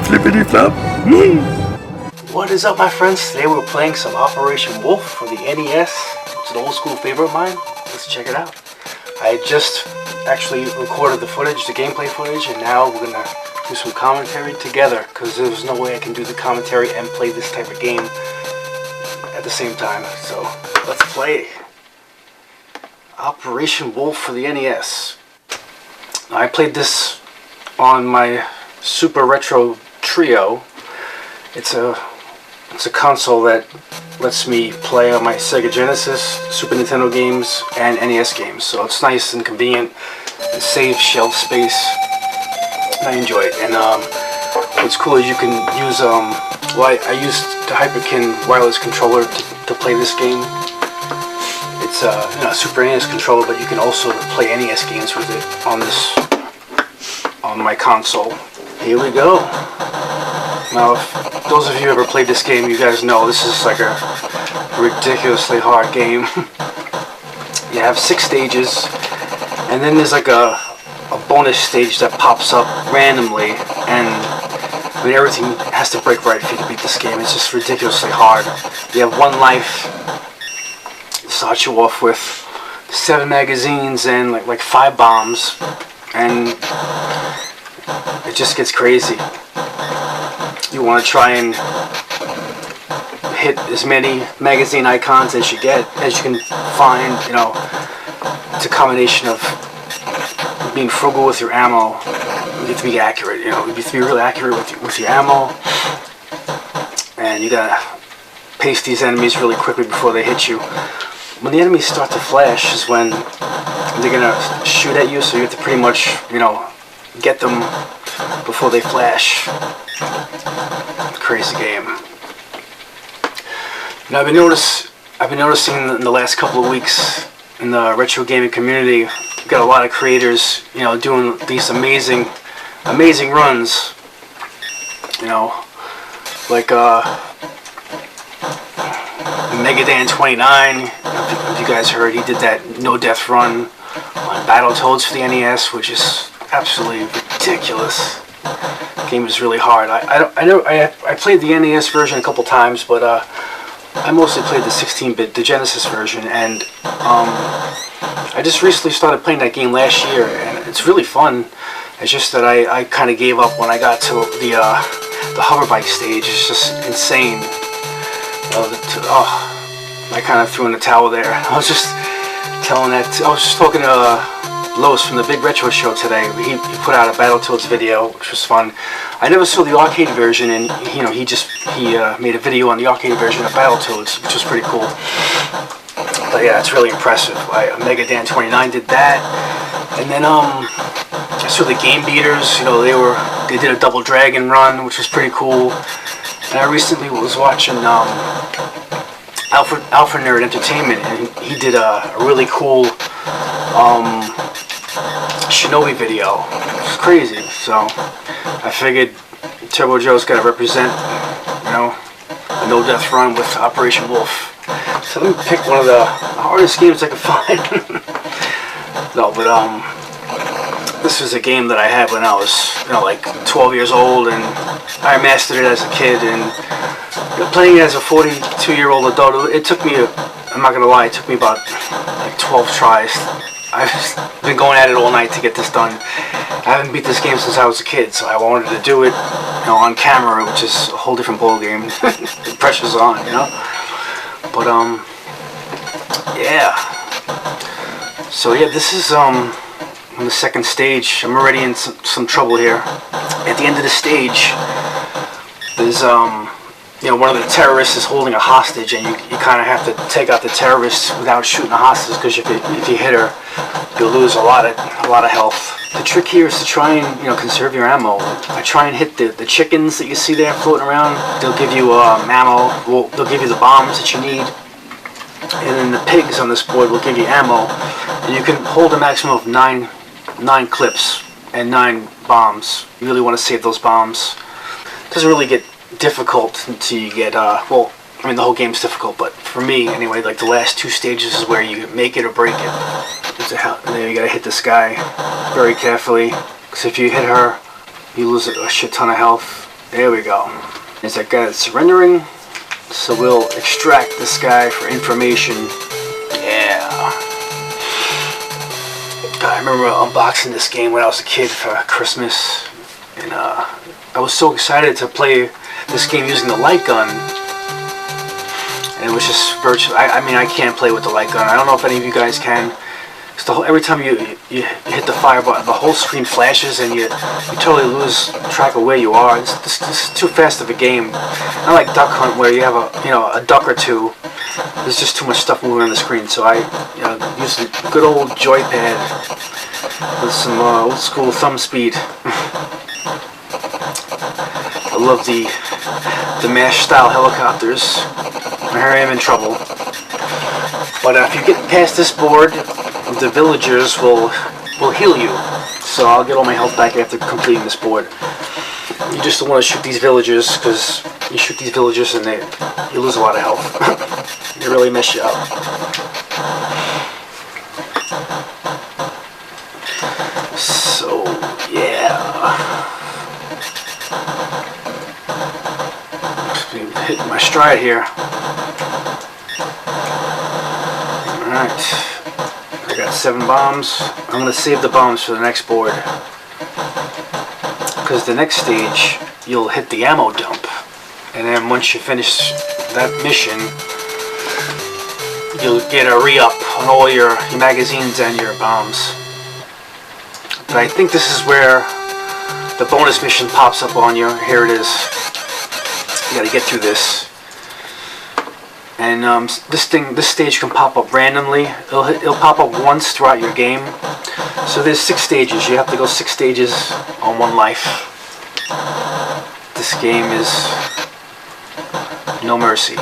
Flippity flop. What is up, my friends? Today we're playing some Operation Wolf for the NES. It's an old school favorite of mine. Let's check it out. I just actually recorded the footage, the gameplay footage, and now we're gonna do some commentary together because there's no way I can do the commentary and play this type of game at the same time. So let's play Operation Wolf for the NES. I played this on my Super Retro Trio. It's a console that lets me play on my Sega Genesis, Super Nintendo games, and NES games. So it's nice and convenient. It saves shelf space. I enjoy it. And what's cool is you can use I used the Hyperkin wireless controller to play this game. It's a Super NES controller, but you can also play NES games with it on my console. Here we go. Now, if those of you who ever played this game, you guys know this is like a ridiculously hard game. You have 6 stages, and then there's like a bonus stage that pops up randomly, and I mean, everything has to break right for you to beat this game. It's just ridiculously hard. You have 1 life. It starts you off with 7 magazines and like 5 bombs, and it just gets crazy. You want to try and hit as many magazine icons as you can find. It's a combination of being frugal with your ammo. You have to be accurate. You have to be really accurate with your ammo, and you gotta pace these enemies really quickly before they hit you. When the enemies start to flash is when they're gonna shoot at you, so you have to pretty much get them before they flash. Crazy game. Now I've been noticing in the last couple of weeks in the retro gaming community, we've got a lot of creators, doing these amazing runs. Like Meridian 29. If you guys heard, he did that no death run on Battletoads for the NES, which is absolutely ridiculous. The game is really hard. I played the NES version a couple times, but I mostly played the 16-bit, the Genesis version, and I just recently started playing that game last year, and it's really fun. It's just that I kind of gave up when I got to the hover bike stage. It's just insane. I kind of threw in the towel there. I was just talking to Lois from the Big Retro Show today. He put out a Battletoads video, which was fun. I never saw the arcade version, and he made a video on the arcade version of Battletoads, which was pretty cool. But yeah, it's really impressive. Mega Dan 29 did that, and then I saw the Game Beaters. They did a Double Dragon run, which was pretty cool. And I recently was watching Alpha Nerd Entertainment, and he did a really cool Shinobi video. It's crazy. So I figured Turbo Joe's got to represent, a no death run with Operation Wolf. So let me pick one of the hardest games I could find. No, but this was a game that I had when I was, like 12 years old, and I mastered it as a kid. And playing it as a 42-year-old adult, it took me, I'm not gonna lie, it took me about like 12 tries. I've been going at it all night to get this done. I haven't beat this game since I was a kid, so I wanted to do it, on camera, which is a whole different ball game. The pressure's on, But yeah. So yeah, this is on the second stage. I'm already in some trouble here. At the end of the stage, there's one of the terrorists is holding a hostage, and you kind of have to take out the terrorist without shooting the hostage, because if you hit her, you'll lose a lot of health. The trick here is to try and conserve your ammo. I try and hit the chickens that you see there floating around. They'll give you ammo. Well, they'll give you the bombs that you need, and then the pigs on this board will give you ammo. And you can hold a maximum of 9 clips and 9 bombs. You really want to save those bombs. It doesn't really get difficult until you get the whole game's difficult, but for me anyway, like the last 2 stages is where you make it or break it. And then you gotta hit this guy very carefully, because if you hit her, you lose a shit ton of health. There we go. Is that guy that's surrendering? So we'll extract this guy for information. Yeah. I remember unboxing this game when I was a kid for Christmas, and I was so excited to play this game using the light gun. And it was just virtual. I mean, I can't play with the light gun. I don't know if any of you guys can. Every time you hit the fire button, the whole screen flashes, and you totally lose track of where you are. This is too fast of a game. Not like Duck Hunt, where you have a duck or two. There's just too much stuff moving on the screen. So I use a good old joypad with some old school thumb speed. I love the MASH style helicopters. Here I am in trouble. But if you get past this board, the villagers will heal you. So I'll get all my health back after completing this board. You just don't want to shoot these villagers, because you shoot these villagers and you lose a lot of health. They really mess you up. So yeah. Hitting my stride here. Alright. I got 7 bombs. I'm going to save the bombs for the next board. Because the next stage, you'll hit the ammo dump. And then once you finish that mission, you'll get a re-up on all your magazines and your bombs. But I think this is where the bonus mission pops up on you. Here it is. You gotta get through this. And this stage can pop up randomly. It'll pop up once throughout your game. So there's 6 stages. You have to go 6 stages on 1 life. This game is no mercy.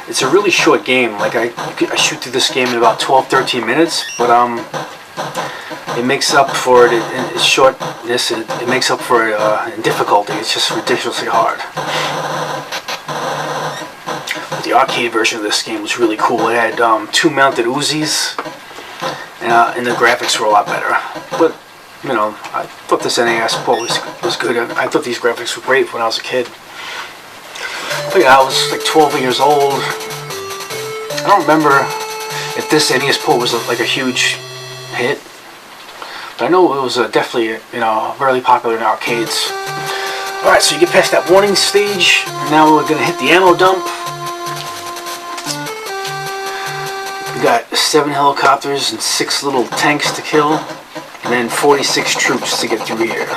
It's a really short game. Like I shoot through this game in about 12-13 minutes, but it makes up for it in its shortness. It makes up for it in difficulty. It's just ridiculously hard. The arcade version of this game was really cool. It had 2 mounted Uzis, and the graphics were a lot better. But you know, I thought this NES port was good. I thought these graphics were great when I was a kid. I think I was like 12 years old. I don't remember if this NES port was like a huge hit, but I know it was definitely very popular in arcades. All right, so you get past that warning stage, and now we're gonna hit the ammo dump. We got 7 helicopters and 6 little tanks to kill, and then 46 troops to get through here.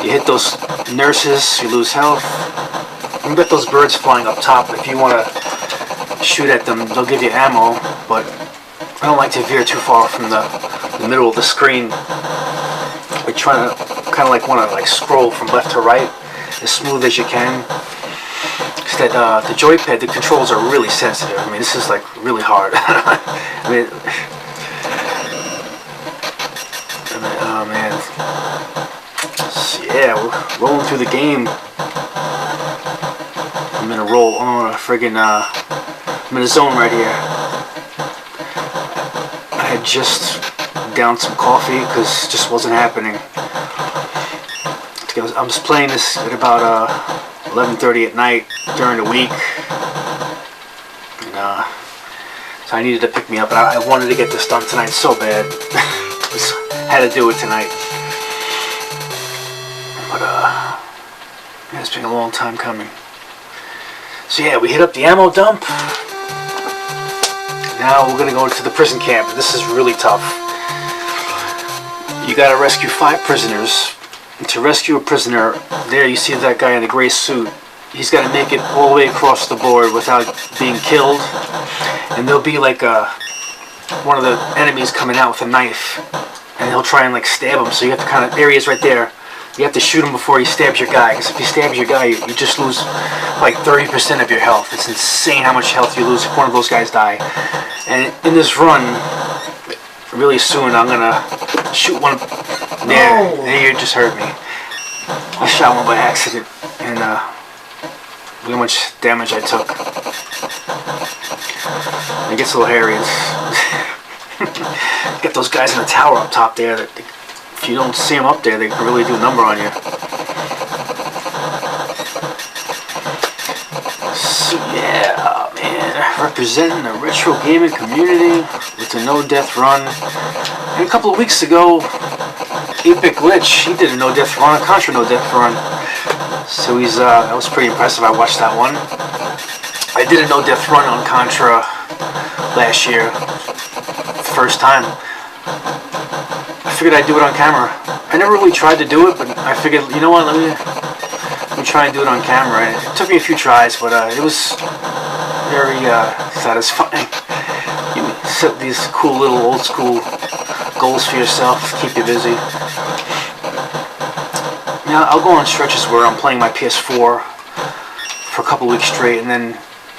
You hit those nurses, you lose health. You got those birds flying up top. If you want to shoot at them, they'll give you ammo, but I don't like to veer too far from the middle of the screen. We're trying to kind of want to scroll from left to right as smooth as you can. Because the joypad, the controls are really sensitive. I mean, this is like really hard. I mean, oh man. So, yeah, we're rolling through the game. I'm in a roll. I'm in a zone right here. I had just downed some coffee because it just wasn't happening. I was playing this at about 11:30 at night during the week, and so I needed to pick me up. And I wanted to get this done tonight so bad. Had to do it tonight. But yeah, it's been a long time coming. So yeah, we hit up the ammo dump. Now we're gonna go to the prison camp. This is really tough. You gotta rescue 5 prisoners. And to rescue a prisoner, there you see that guy in the gray suit. He's gotta make it all the way across the board without being killed. And there'll be like one of the enemies coming out with a knife, and he'll try and stab him. So you have to there he is right there. You have to shoot him before he stabs your guy, because if he stabs your guy, you just lose like 30% of your health. It's insane how much health you lose if one of those guys die. And in this run, really soon, I'm gonna shoot one. There, you just hurt me. I shot one by accident, and look how much damage I took. It gets a little hairy. Get those guys in the tower up top there. If you don't see them up there, they can really do a number on you. Yeah, man, representing the retro gaming community with the No Death Run. And a couple of weeks ago, Epic Glitch, he did a No Death Run, a Contra No Death Run. So he's, that was pretty impressive. I watched that one. I did a No Death Run on Contra last year, the first time. I figured I'd do it on camera. I never really tried to do it, but I figured, you know what, let me try and do it on camera. And it took me a few tries, but it was very satisfying. You set these cool little old school goals for yourself to keep you busy. Now I'll go on stretches where I'm playing my PS4 for a couple weeks straight, and then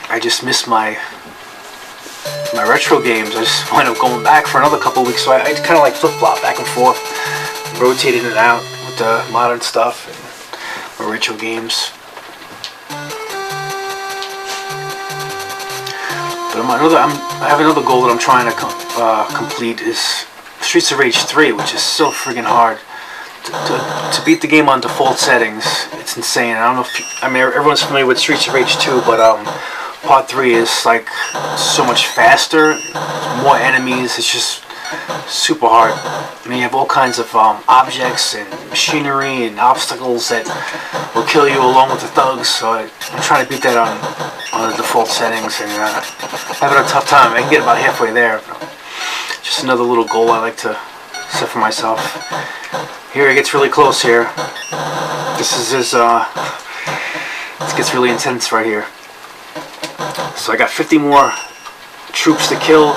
I just miss my retro games. I just wind up going back for another couple weeks, so I kind of like flip-flop back and forth, rotating it out with the modern stuff and my retro games. But I have another goal that I'm trying to complete is Streets of Rage 3, which is so friggin' hard. To beat the game on default settings, it's insane. I don't know if everyone's familiar with Streets of Rage 2, but Part 3 is like so much faster, more enemies. It's just super hard. I mean, you have all kinds of objects and machinery and obstacles that will kill you along with the thugs. So I'm trying to beat that on the default settings, and having a tough time. I can get about halfway there. Just another little goal I like to set for myself. Here it gets really close here. This is it gets really intense right here. So I got 50 more troops to kill,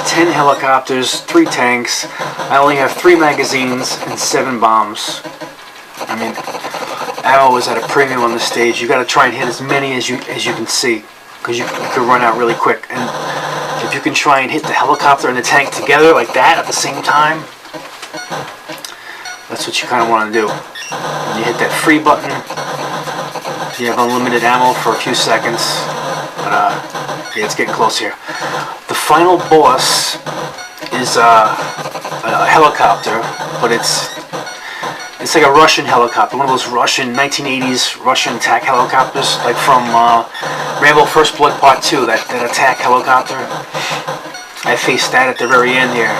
10 helicopters, 3 tanks. I only have 3 magazines and 7 bombs. I mean, ammo is at a premium on this stage. You got to try and hit as many as you can see, because you can run out really quick. And if you can try and hit the helicopter and the tank together like that at the same time, that's what you kind of want to do. When you hit that free button, you have unlimited ammo for a few seconds. But yeah, it's getting close here. The final boss is a helicopter, but it's like a Russian helicopter, one of those Russian 1980s Russian attack helicopters, like from Rambo First Blood Part 2, that attack helicopter. I faced that at the very end here.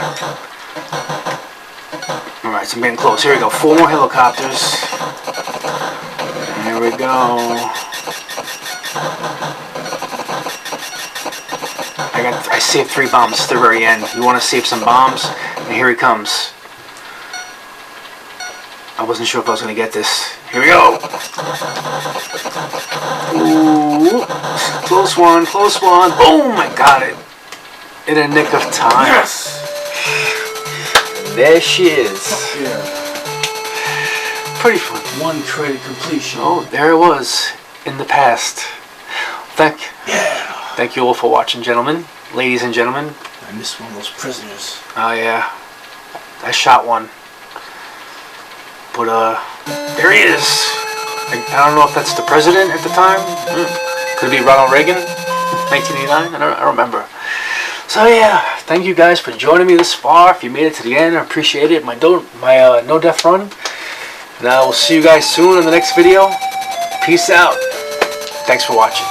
Alright, so I'm getting close. Here we go. 4 more helicopters. Here we go. I saved 3 bombs at the very end. You want to save some bombs? And here he comes. I wasn't sure if I was going to get this. Here we go. Ooh. Close one, close one. Boom! I got it. In a nick of time. Yes! There she is. Yeah. Pretty fun. 1 credit completion. Oh, there it was. In the past. Thank you all for watching, gentlemen. Ladies and gentlemen. I missed one of those prisoners. Oh, yeah. I shot one. But, there he is. I don't know if that's the president at the time. Could it be Ronald Reagan? 1989? I don't remember. So, yeah. Thank you guys for joining me this far. If you made it to the end, I appreciate it. My No Death Run. And I will see you guys soon in the next video. Peace out. Thanks for watching.